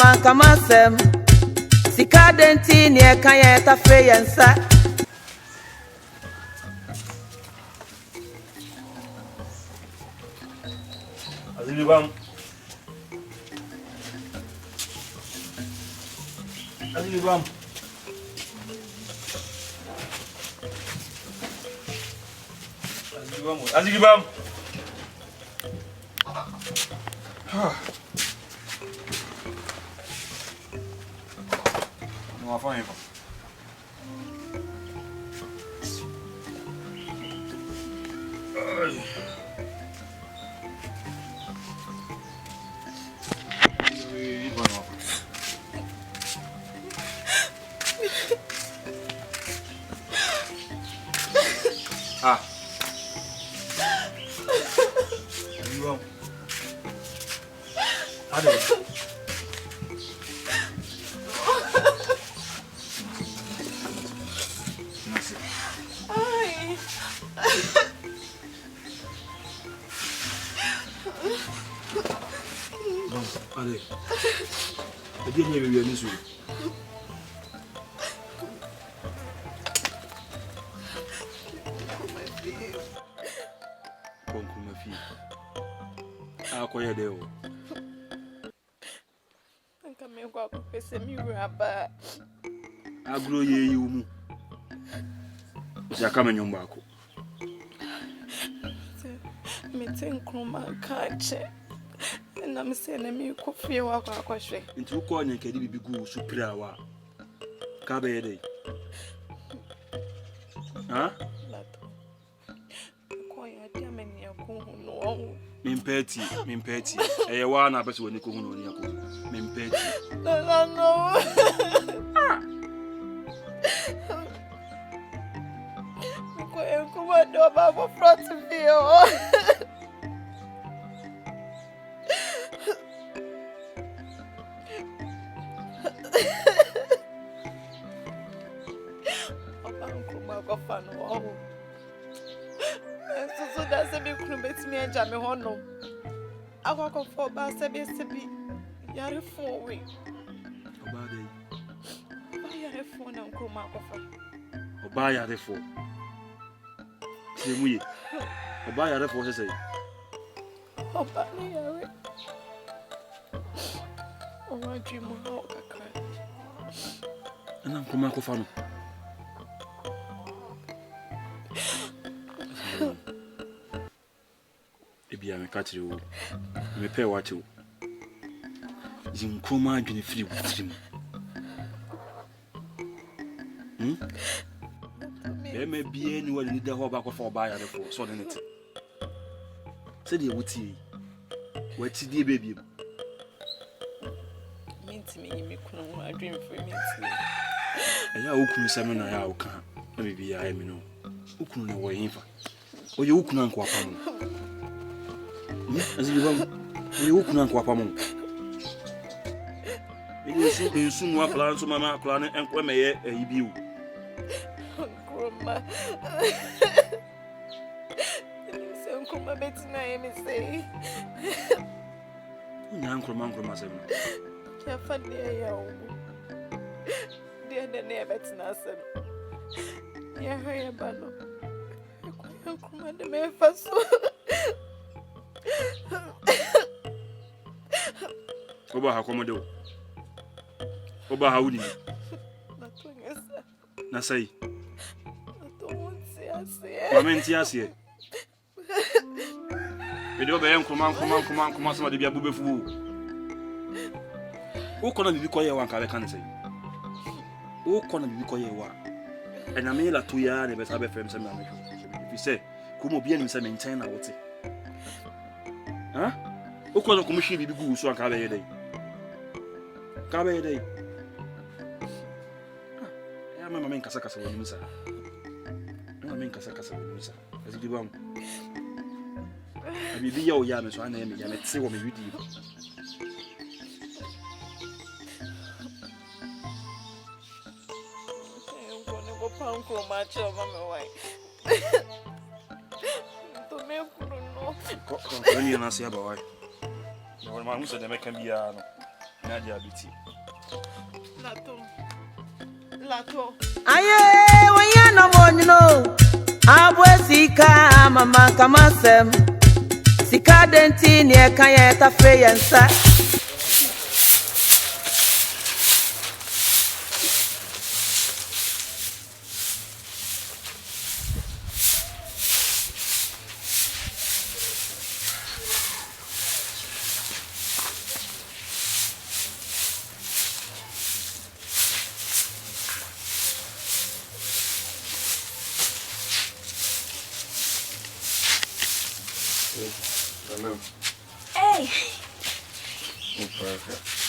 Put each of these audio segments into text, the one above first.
man kamasem sika denti ne kan ye tafe yensa Azilibam não afanye Ah. João. Ada. Nasce. Ai. Não, Ale. Dia ni bebia ni su. Nkrumah fi. Akoye de o. Nka me kwa pese mi wura Agro ye yi umu. Ya kama nyumba ako. Me te Nkrumah ka che. Na me se na mi ko fie wa kwa akwhwe. Nti uko nya nkedi bibi gu supira wa. Ka be ye de. Ha? Mimpeti. Eye wa na pese woni ko hu no ni ako. Mimpeti. No. Ko en ko wa do ba for front view. Oba Nkrumah go fan wo. So that's a big crew bet me and Jammy Hono. I walk off for bass a bit to be yard 4 weeks. Oba dey. Buy a phone and Nkrumah offer. Oba ya de fo. Se muye. Oba ya de fo se. Oba me yare. O wa dream how kakra. Ana Nkrumah ko fa no. Ebia me ka kire wo. Me pe wa che wo. Nkrumah adwene firi wo tirim. Me bie ni wali da ho ba ko fa oba ya de fo so de net. Se de wuti. Wati die baby. Minti me kunu wa dream for me. Eya okunu seme na ya oka. Na bibi ya emi no. Okunu ne wo yinfa. Oye okunu anko apam. Azilibam. Oye okunu anko apam. Eyi su nwa kla nso mama kla ne enko meye eyibiu. Nkrumah. Nkrumah betina me say. Nya Nkrumah seme. Ya fa de ya o. De ne betina sem. Ya haya bano. Nkrumah de me faso. Oba ha komodo. Oba ha wuni. Na sai. Momenti asie. Video be Nkrumah sama de bia bubefu. O kona bibi koye wa nka be kan sai. O kona bibi koye wa. Ena me la to ya ne be sabe fem se me ameko. If say kumo bia ni se me nchen na wote. Ha? O kona kumo hwe bibi gu so nka be ye dai. Ka be ye dai. Ya mama men kasa woni misa. Mama men kasa woni misa. Azilibam. Bibi ya o ya me so ana ya me te wo me widi. Nkrumah cho mama why. To me kunu no. Ko ni na se aba why. Na wona ma muso de me kan bia no. Na diabetes. Lato. Aye, when you no one know. Abwesika mama kamasem. Sika denti ni ekanya ta feyensa. Hey.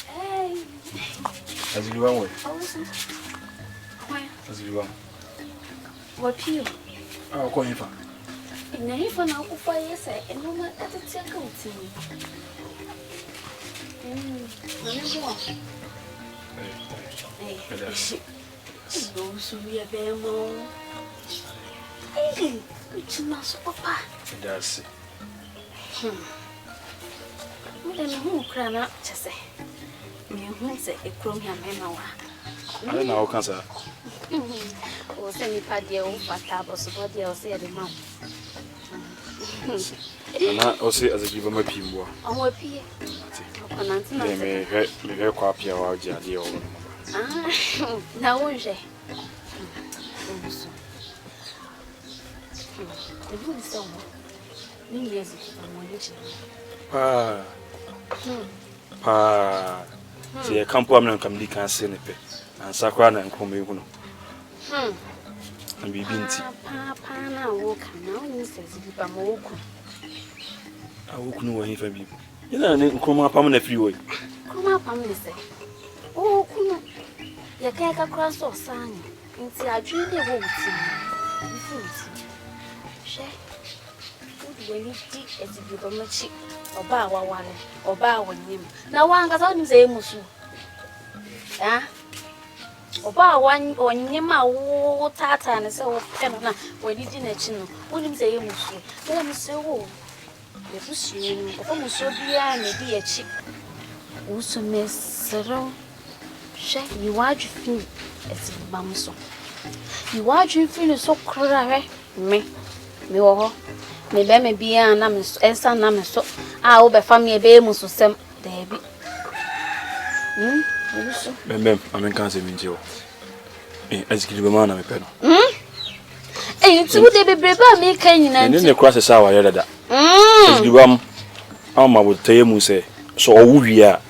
Hey. As you want. As you want. What you? I'll call you for. And then if I know who I say, and no matter at the second to me. Hey, those we are there more. Hey, it's not so papa. It does. Then who cry out to say? Me who say a crumb here, man. I don't know how can say. Or send me paddy old fatable, so what they'll say at the mouth. And I also as a give him a pimbo. On what pee? They may get copy of our jelly or now, won't she? The good is so see a camp woman come the can say nipe and Sakran and Nkrumah. And be binty. Papa, now walk now, Mrs. Bamoku. I walk no way for people. You know, Nkrumah permanent freeway. Come up, I'm say. Oh, Kuno, you can't across or sign. Into a dream they won't see. Share. When you dig as if you were much or bow one or bow him. Now one got on his amusu. Ah, or bow one or Yama water and so Canada when you didn't chino. Wouldn't say amusu. Let me say, oh, the pushing, the almost so dear, maybe a chip. Also, Miss Sero, shake you watch you as if Bamso. You watch you feel so cry, me, Bembem be an amis, and some namis. I will be family bemus to some Debbie. Bembem, I'm in cancer in jail. As you man, I'm a pen. And you would be brave, me can and then the cross is our editor. I would tell you, say, so we are.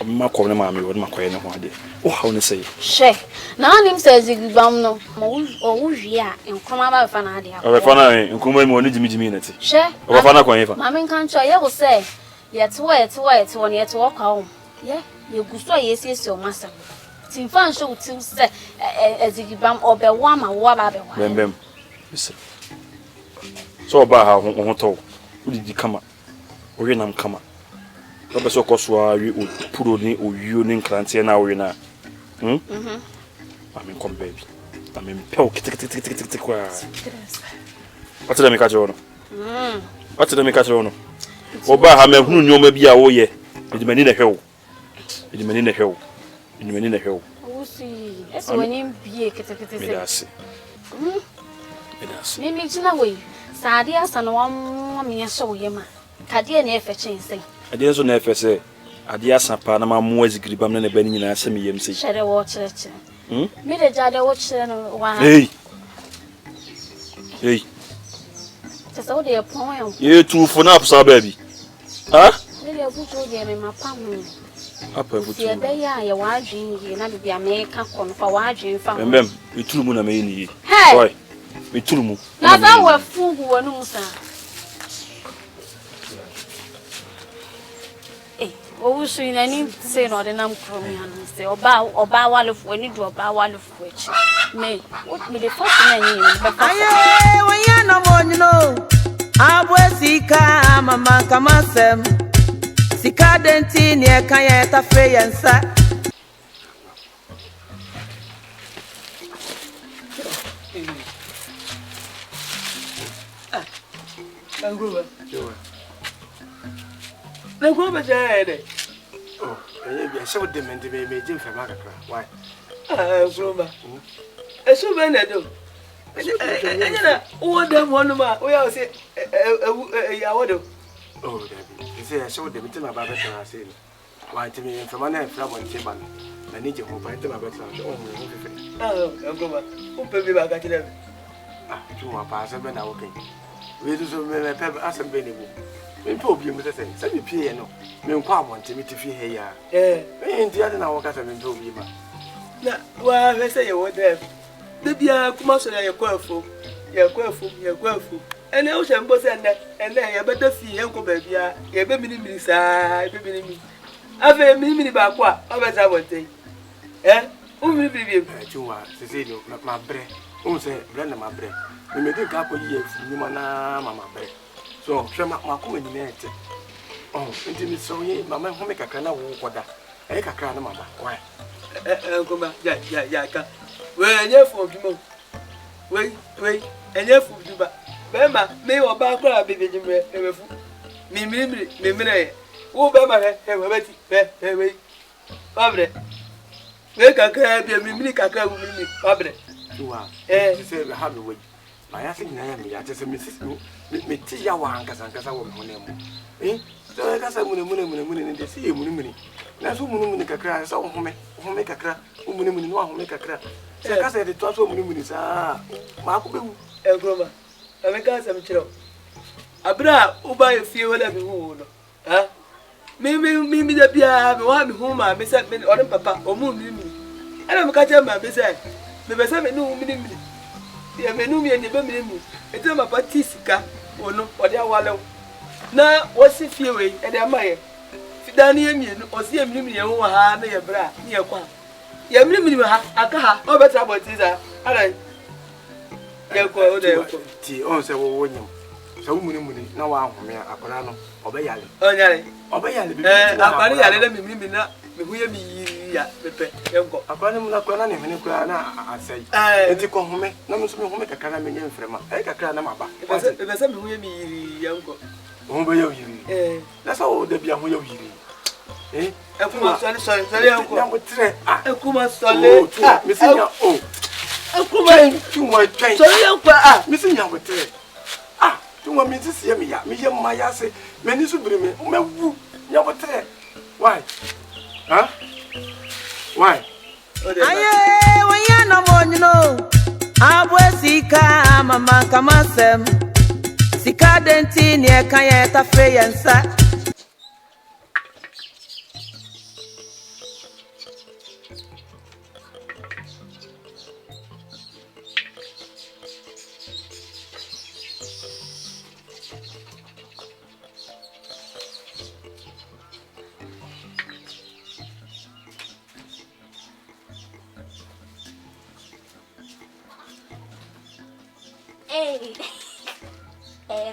My corner, mammy, what my queen one day. Oh, how to say? She. Now him says you bam no, or Ohia, and come about Fanadia. Or Fana, and come on, need me minute. She. Or Fana, whatever. Mammy can't try, I will say. Yet, wait, 1 year to walk home. Yeah, you go so yes, your master. Tim Fan show to say, as if you bam or be warm and warm up. Bembem. Listen. So about how on talk. Who did you come up? Or you come up? Robe so koswa wi puro ni oyu ni nkrantie na we na I mean come baby I mean pel kitik kwa what did me catch on what did me catch on oba ha me hunu nyoma bi a wo ye edimani na hwew wo si eso wani bie kitik me dase me me jina we saade asa no wa me so ye ma kade na efe chense ade so na efe se ade asa pa na ma mo azigiribam na bani nyina asem yem se shere wo chere me de jade wo chere no wa hey tesa wo de pon ya ye tu fo na apsa baby ha me de buto de me mapam apa buto ye be ya ye wa adwin ye na bibia me ka kon fa wa adwin fa Bembem ituru mu na me ni hey ituru mu na za wa fugu wonu musa o so ina ni say no de nam Nkrumah no say oba walefo ani do oba walefo echi me me the first na ni be fa Aye, when you no one know. Abwesika mama kamasem. Sika denti ni ekanya ta feyensa. Nkrumah jẹ́ I showed them and they made Jim from Macra. Why? Nkrumah. Eso be na do. Enye na wo dem ho no ma, wo ya say ya wo do. Oh, Debbie. You say I showed them to my barber and I say, why to me from an from one table. I need you home by my better. Oh, Nkrumah. Who pay me back at them? Ah, you are passing when I walking. We do so many pepper as a benny. Me probably must say, send me pay no. Me quite want me to feel here. Me in the other now, got a me probably. Na, wa we say you want them. The bia kuma so ya kwafu. Ya kwafu. Ene o shembo se ene ya beta fi enko ba bia. Ya be mini sa, be mini. Ave mini ba kwa, o be sa wonten. O mini bi. Chuwa, se no ma bre. O se bre na ma bre. Me me dey ka ko yi fu ni na mama bre. So, hwe ma ko ni na ete. Oh, nti mi so yi mama ho me kakra na wo koda. E kakra na mama. Why? Nkrumah, ya ka. We enye fu bimo. We enye fu duba. Bema me wo ba kra bebe jimre emefu. Mimire. Wo bema he we beti. We. Babre. We kakra bia mimiri kakra wo mimiri. Babre. Chuwa. You say we have the way. My asking na me ya tese me ti ya wa ankasa wo me honemu. So I kasa muni de si muni. Na so muni kakra sa wo home kakra wo muni no home kakra. Se kasa de to so muni sa ma ko bewu. Nkrumah. Ame kasa me kiro. Abra uba e fie wala me hu no. Ha? Me da bia me wa me hu ma me se me ore papa o mu mini. Ana me ka che ma me se me be se me no mini. Ya me no me ni be mini. Ete ma pa ti sika ono ode awale. Na wasi fie we e de amaye. Fidani emienu osi emini ye hu ha na ye bra ni ye kwa. Ya mini ha aka ha o betra botiza. Ala ye kwa o de ko. Ti on se wo nyam. Se wo muni na wa ahome akora no obeyale. Onyare. Obeyale bi. Akwa ni yale na mimimi na me hu ye mi yiri ya pepe yenko. Akwa ni mu na kwa na ne hene kwa na asai. Enti ko home na me so me home kakra na me nyem frema. Kakra na maba. Ebe se me hu ye mi yiri yenko. Ho be ye yiri. Na so de bia ho ye yiri. Nkrumah sorry yenko. Na mo tre. Nkrumah sorry. Misinya o. Nkrumah tuwa twen. sorry yenko Misinya mo tre. Tuwa mi tisi mi ya. Mi ye ma ya se. Meni su biri me. Me wu. Nya mo tre. Why? Huh? Why? Aye, wanya no monyo. Abwe sika mama kama sem. Sika denti ni ekanya ta fe yensa.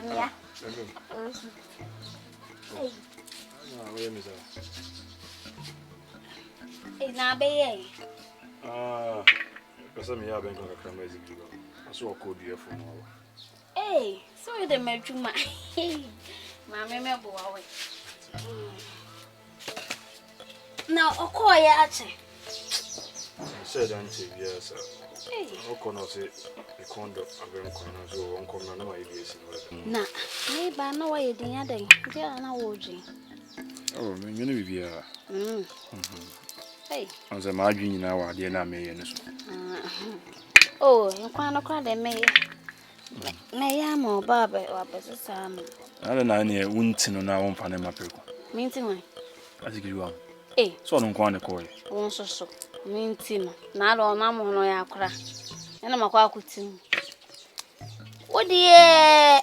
Mia. Na be Pesa me ya ben ko kakra ma ezigi go. Aso ko dua fo mo. So you the medjuma. Ma me bo wa we. Na okoya ache. Said auntie yes. Okono se e kondo aben kono so won kom na ma ibs na me ba na wa yedin adan dia na wo ji. Oh, me nyene bibia. Hey. Anze ma adwi nyina wa de na me ye ne so. Oh, nkwa no kwa de me. Na ya ma baba wa pesesa no. Ala na ne unti no na won fa ne mapeko. Minti wan. Azigiri wa. So no nkwa ne koy. Won so. Minti no. Na ro na mo no ya akra. Ena makwa akutim. Odie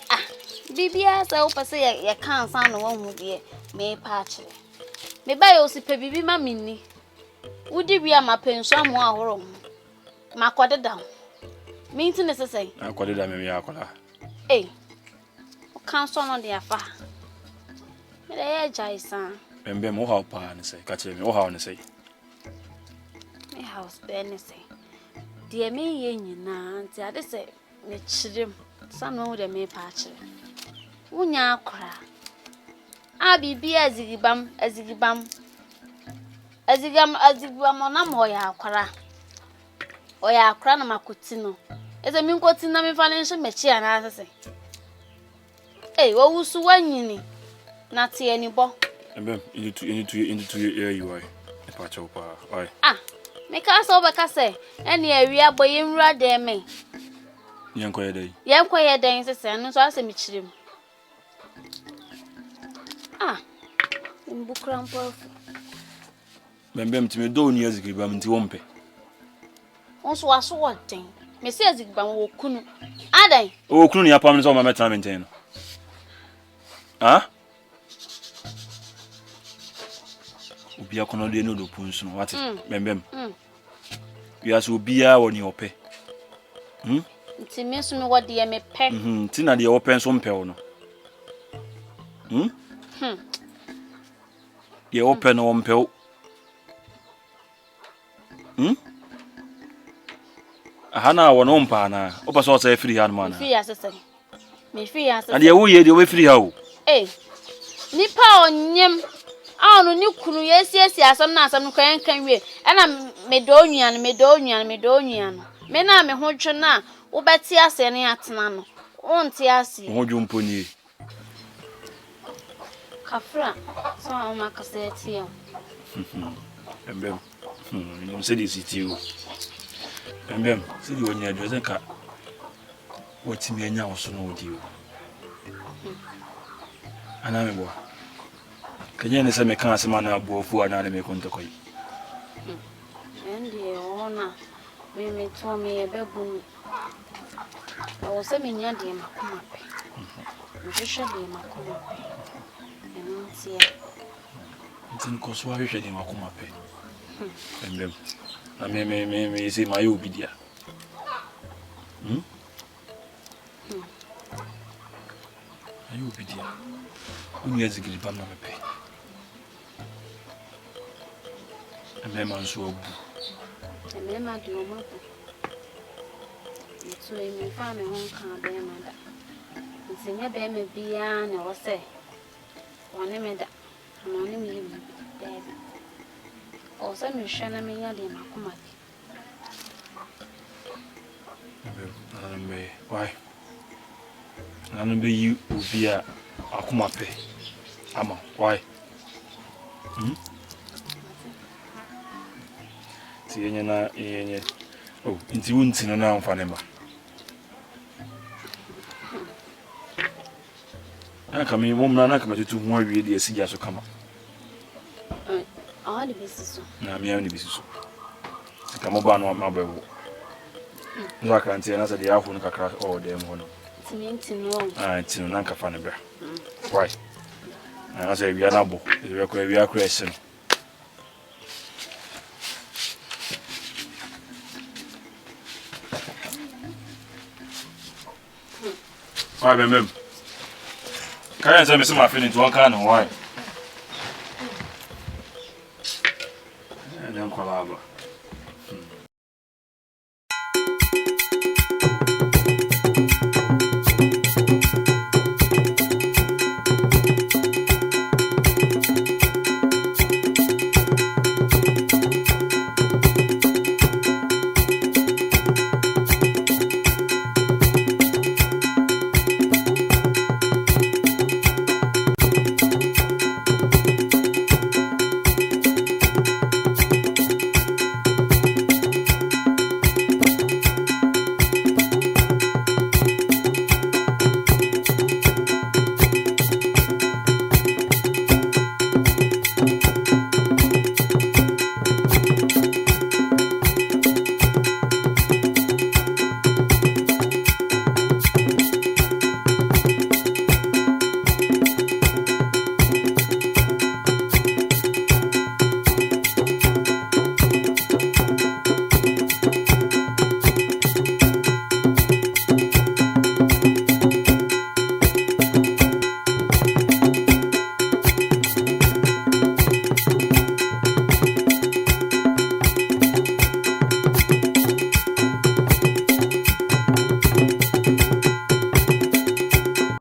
bibia sa opase ya kan san no hu de me pa akire. Me ba yo sipe bibi ma minni. Udi bia ma penso amu ahoro. Makodeda. Minti ne sesai. Akodeda me ya akola. O kan so no de afa. Me de ya jaisa. Bembem mo ha pa ne sei. Ka kire me o ha ne sei. Me house be ne sei. De me ye nyina nti ade se me chirem. Sanu de me pa akire. Unya akora. Bibia azigibam. azigam na mo ya akwara. Oya akwara na makuti no. Eze mi nkoti na mi financial mechi ana asese. Wo wusu wanyini. Na tie ni bo. Bembem, you need to hear you why. Epacho pa. Why? Me ka so be ka say, ene awia boy nwura de me. Yankoye dey. Yankoye den sese no so ase mi chirem. Mbukra mpo. Bembem ti me do ni azikriba mti wompe. Onso waso woden. Me se azikriba wo kunu. Adan. O kunu ni apam ni so ma metra maintain no. Obia kono de no do punsu no wate. Bembem. You aso obia woni ope. Nti me so me wode ye me pe. Ti na de ope nso mpe wo no. Ye ope no mpe wo. Hana wono mpa na. Opa so say free han man. Free asese. Me free asese. And ye wo ye de we free ha wo. Nipa onyem no ni kunu yesiesi asam na asam no kan wie na me do nuan no me na me ho dwe na wo beti ase ne atena no wonte ase ho dwo mponi kafra so o makase tie Bembem no se di sitio Bembem se di wonya dwo zenka wotimi anya wo so no wodi o ana me bo Kenya ne se me kan asema na abuofu ana me kontokoyi. Endi ona me to me bebu. O se me nya de makoma pe. Nhwehwe de makoma pe. Entia. Ntin ko so ahwehwe de makoma pe. Bembem. Na me se my obidia. Ayo obidia. Uni ezigiri bam na me pe. Emema nso obu. Emema di omabu. Nso emi fa me ho kan be ma da. Nsinya be me bia na wo se. Wone me da. No ne me bi baby. O se me hwe na me nya de makoma. Me why? Nanu be you ubia akoma pe. Ama why? Yenye inti wunti no na amfa ne ma aka mi mom na aka matutu ho awie de asigya so kama De bisiso na mi ani bisiso sika mo ba no ma bawo no aka ntia na se de afu no kakra o de mo no tinti no tinu na nka fa ne bra why na se wi na bo e ko wi akra ese no Why, Bembem? Can't you tell me some of my feelings? One kind of why?